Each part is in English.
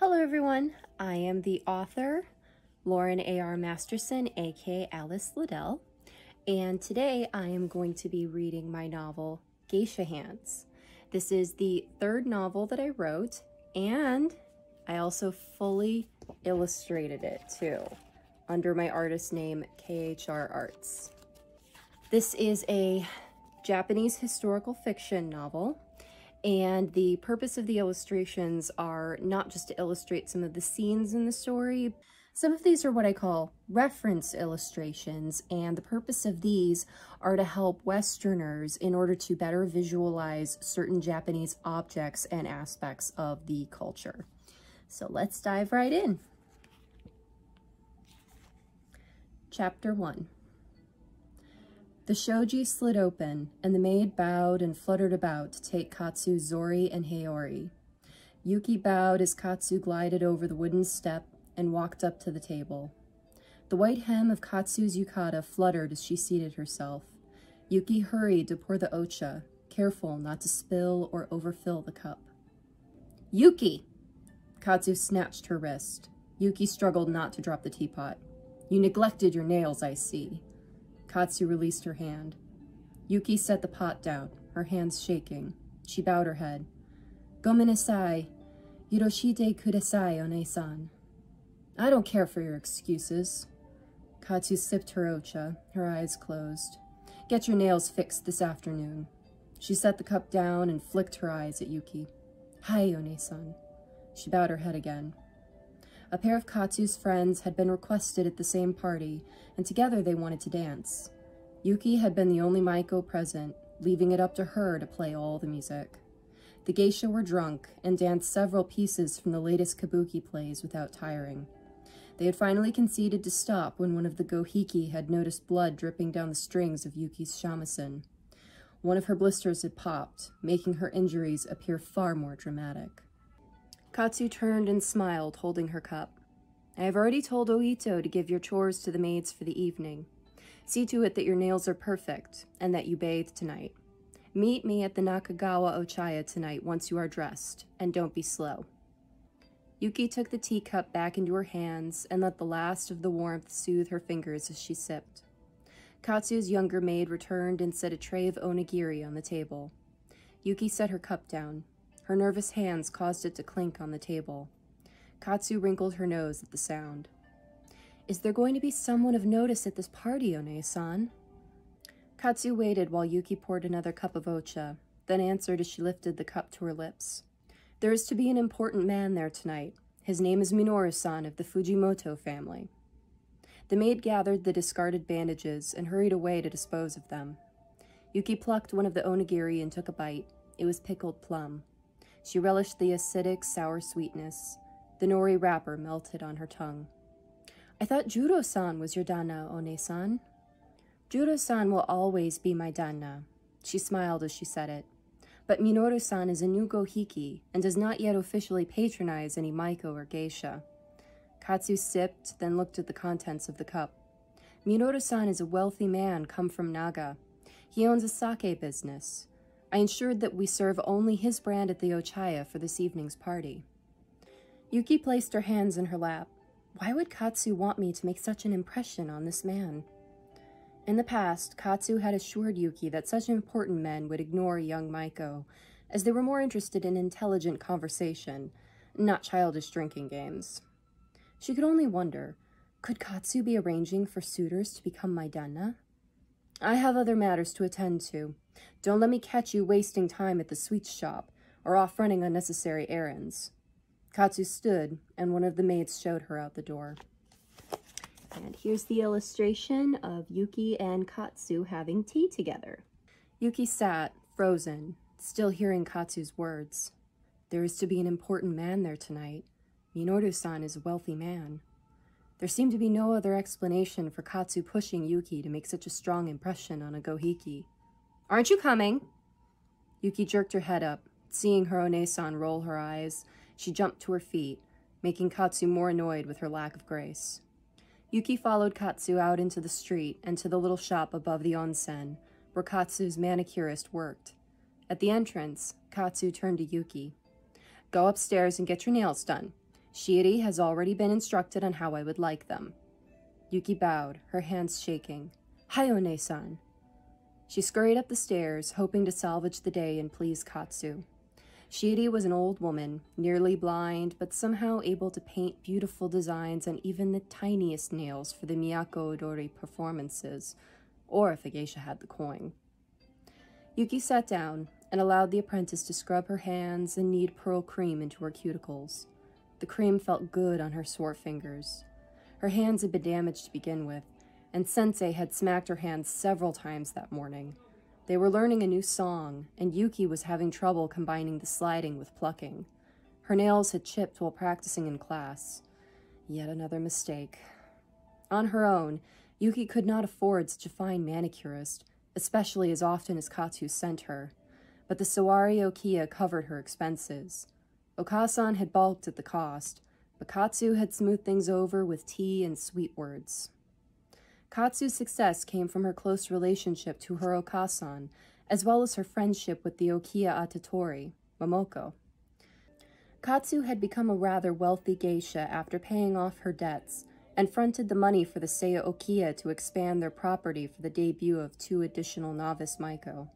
Hello everyone, I am the author, Lauren A.R. Masterson, aka Alice Liddell, and today I am going to be reading my novel, Geisha Hands. This is the third novel that I wrote, and I also fully illustrated it too, under my artist name, KHR Arts. This is a Japanese historical fiction novel. And the purpose of the illustrations are not just to illustrate some of the scenes in the story. Some of these are what I call reference illustrations, and the purpose of these are to help Westerners in order to better visualize certain Japanese objects and aspects of the culture. So let's dive right in. Chapter 1. The shoji slid open, and the maid bowed and fluttered about to take Katsu's zori and haori. Yukie bowed as Katsu glided over the wooden step and walked up to the table. The white hem of Katsu's yukata fluttered as she seated herself. Yukie hurried to pour the ocha, careful not to spill or overfill the cup. "Yukie!" Katsu snatched her wrist. Yukie struggled not to drop the teapot. "You neglected your nails, I see." Katsu released her hand. Yukie set the pot down, her hands shaking. She bowed her head. "Gomenasai. Yoshite kudasai, one-san." "I don't care for your excuses." Katsu sipped her ocha, her eyes closed. "Get your nails fixed this afternoon." She set the cup down and flicked her eyes at Yukie. "Hai, one-san." She bowed her head again. A pair of Katsu's friends had been requested at the same party, and together they wanted to dance. Yukie had been the only maiko present, leaving it up to her to play all the music. The geisha were drunk and danced several pieces from the latest kabuki plays without tiring. They had finally conceded to stop when one of the gohiki had noticed blood dripping down the strings of Yukie's shamisen. One of her blisters had popped, making her injuries appear far more dramatic. Katsu turned and smiled, holding her cup. "I have already told Oito to give your chores to the maids for the evening. See to it that your nails are perfect, and that you bathe tonight. Meet me at the Nakagawa Ochaya tonight once you are dressed, and don't be slow." Yukie took the teacup back into her hands and let the last of the warmth soothe her fingers as she sipped. Katsu's younger maid returned and set a tray of onigiri on the table. Yukie set her cup down. Her nervous hands caused it to clink on the table. Katsu wrinkled her nose at the sound. "Is there going to be someone of notice at this party, one-san?" Katsu waited while Yukie poured another cup of ocha, then answered as she lifted the cup to her lips. "There is to be an important man there tonight. His name is Minoru-san of the Fujimoto family." The maid gathered the discarded bandages and hurried away to dispose of them. Yukie plucked one of the onigiri and took a bite. It was pickled plum. She relished the acidic, sour sweetness. The nori wrapper melted on her tongue. "I thought Juro-san was your danna, one-san." "Juro-san will always be my danna." She smiled as she said it. "But Minoru-san is a new gohiki and does not yet officially patronize any maiko or geisha." Katsu sipped, then looked at the contents of the cup. "Minoru-san is a wealthy man come from Naga. He owns a sake business. I ensured that we serve only his brand at the Ochaya for this evening's party." Yukie placed her hands in her lap. Why would Katsu want me to make such an impression on this man? In the past, Katsu had assured Yukie that such important men would ignore young maiko, as they were more interested in intelligent conversation, not childish drinking games. She could only wonder, could Katsu be arranging for suitors to become my danna? "I have other matters to attend to. Don't let me catch you wasting time at the sweets shop, or off running unnecessary errands." Katsu stood, and one of the maids showed her out the door. And here's the illustration of Yukie and Katsu having tea together. Yukie sat, frozen, still hearing Katsu's words. There is to be an important man there tonight. Minoru-san is a wealthy man. There seemed to be no other explanation for Katsu pushing Yukie to make such a strong impression on a gohiki. "Aren't you coming?" Yukie jerked her head up. Seeing her one-san roll her eyes, she jumped to her feet, making Katsu more annoyed with her lack of grace. Yukie followed Katsu out into the street and to the little shop above the onsen, where Katsu's manicurist worked. At the entrance, Katsu turned to Yukie. "Go upstairs and get your nails done. Shiori has already been instructed on how I would like them. Yukie bowed, her hands shaking. Hayone-san. She scurried up the stairs, hoping to salvage the day and please Katsu. Shiori was an old woman, nearly blind, but somehow able to paint beautiful designs on even the tiniest nails for the Miyako Odori performances, or if a geisha had the coin. Yukie sat down and allowed the apprentice to scrub her hands and knead pearl cream into her cuticles. The cream felt good on her sore fingers. Her hands had been damaged to begin with, and Sensei had smacked her hands several times that morning. They were learning a new song, and Yukie was having trouble combining the sliding with plucking. Her nails had chipped while practicing in class. Yet another mistake. On her own, Yukie could not afford such a fine manicurist, especially as often as Katsu sent her. But the Sawari Okiya covered her expenses. Okasan had balked at the cost, but Katsu had smoothed things over with tea and sweet words. Katsu's success came from her close relationship to her Okasan, as well as her friendship with the Okiya Atatori, Momoko. Katsu had become a rather wealthy geisha after paying off her debts, and fronted the money for the Seiya Okiya to expand their property for the debut of 2 additional novice maiko.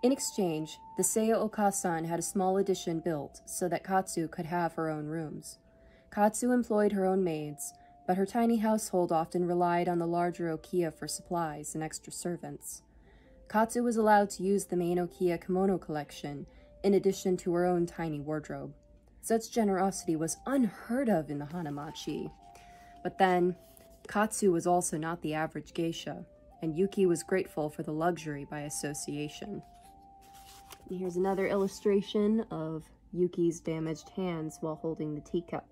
In exchange, the Seiya Okasan had a small addition built so that Katsu could have her own rooms. Katsu employed her own maids, but her tiny household often relied on the larger Okiya for supplies and extra servants. Katsu was allowed to use the main Okiya kimono collection, in addition to her own tiny wardrobe. Such generosity was unheard of in the hanamachi. But then, Katsu was also not the average geisha, and Yukie was grateful for the luxury by association. And here's another illustration of Yukie's damaged hands while holding the teacup.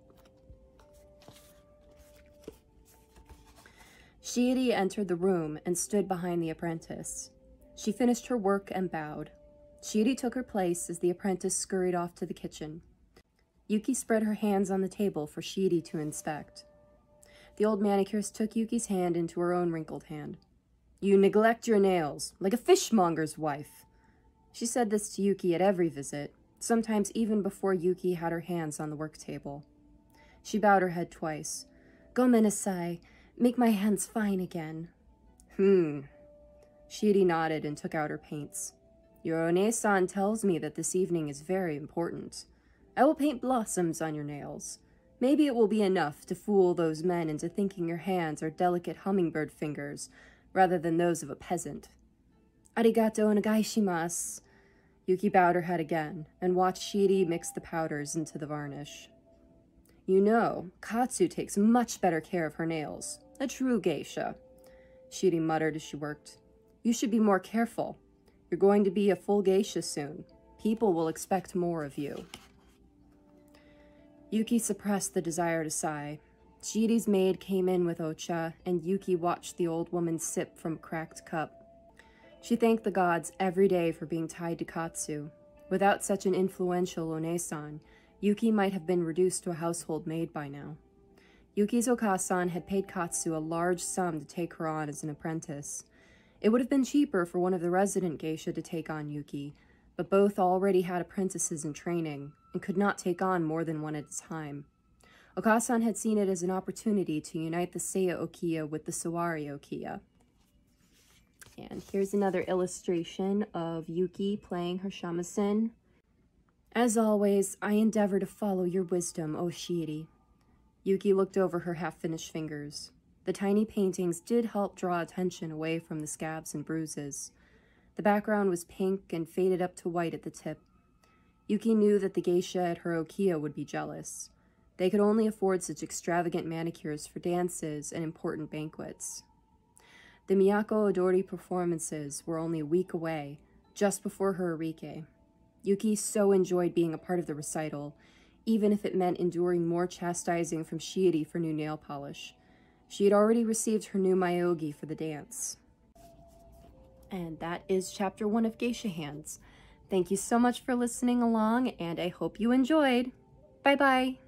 Shiori entered the room and stood behind the apprentice. She finished her work and bowed. Shiori took her place as the apprentice scurried off to the kitchen. Yukie spread her hands on the table for Shiori to inspect. The old manicurist took Yukie's hand into her own wrinkled hand. "You neglect your nails, like a fishmonger's wife." She said this to Yukie at every visit, sometimes even before Yukie had her hands on the work table. She bowed her head twice. "Gomen nasai. Make my hands fine again." Shiori nodded and took out her paints. "Your One-san tells me that this evening is very important. I will paint blossoms on your nails. Maybe it will be enough to fool those men into thinking your hands are delicate hummingbird fingers, rather than those of a peasant." "Arigato onegaishimasu." Yukie bowed her head again, and watched Shiori mix the powders into the varnish. "You know, Katsu takes much better care of her nails. A true geisha." Shiori muttered as she worked. "You should be more careful. You're going to be a full geisha soon. People will expect more of you." Yukie suppressed the desire to sigh. Shiori's maid came in with ocha, and Yukie watched the old woman sip from a cracked cup. She thanked the gods every day for being tied to Katsu. Without such an influential One-san, Yukie might have been reduced to a household maid by now. Yukie's Okasan had paid Katsu a large sum to take her on as an apprentice. It would have been cheaper for one of the resident geisha to take on Yukie, but both already had apprentices in training, and could not take on more than one at a time. Okasan had seen it as an opportunity to unite the Seiya Okiya with the Sawari Okiya. And here's another illustration of Yukie playing her shamisen. "As always, I endeavor to follow your wisdom, O Shiori." Yukie looked over her half-finished fingers. The tiny paintings did help draw attention away from the scabs and bruises. The background was pink and faded up to white at the tip. Yukie knew that the geisha at her Okiya would be jealous. They could only afford such extravagant manicures for dances and important banquets. The Miyako Odori performances were only a week away, just before her erikae. Yukie so enjoyed being a part of the recital, even if it meant enduring more chastising from Shiori for new nail polish. She had already received her new myogi for the dance. And that is Chapter 1 of Geisha Hands. Thank you so much for listening along, and I hope you enjoyed. Bye-bye!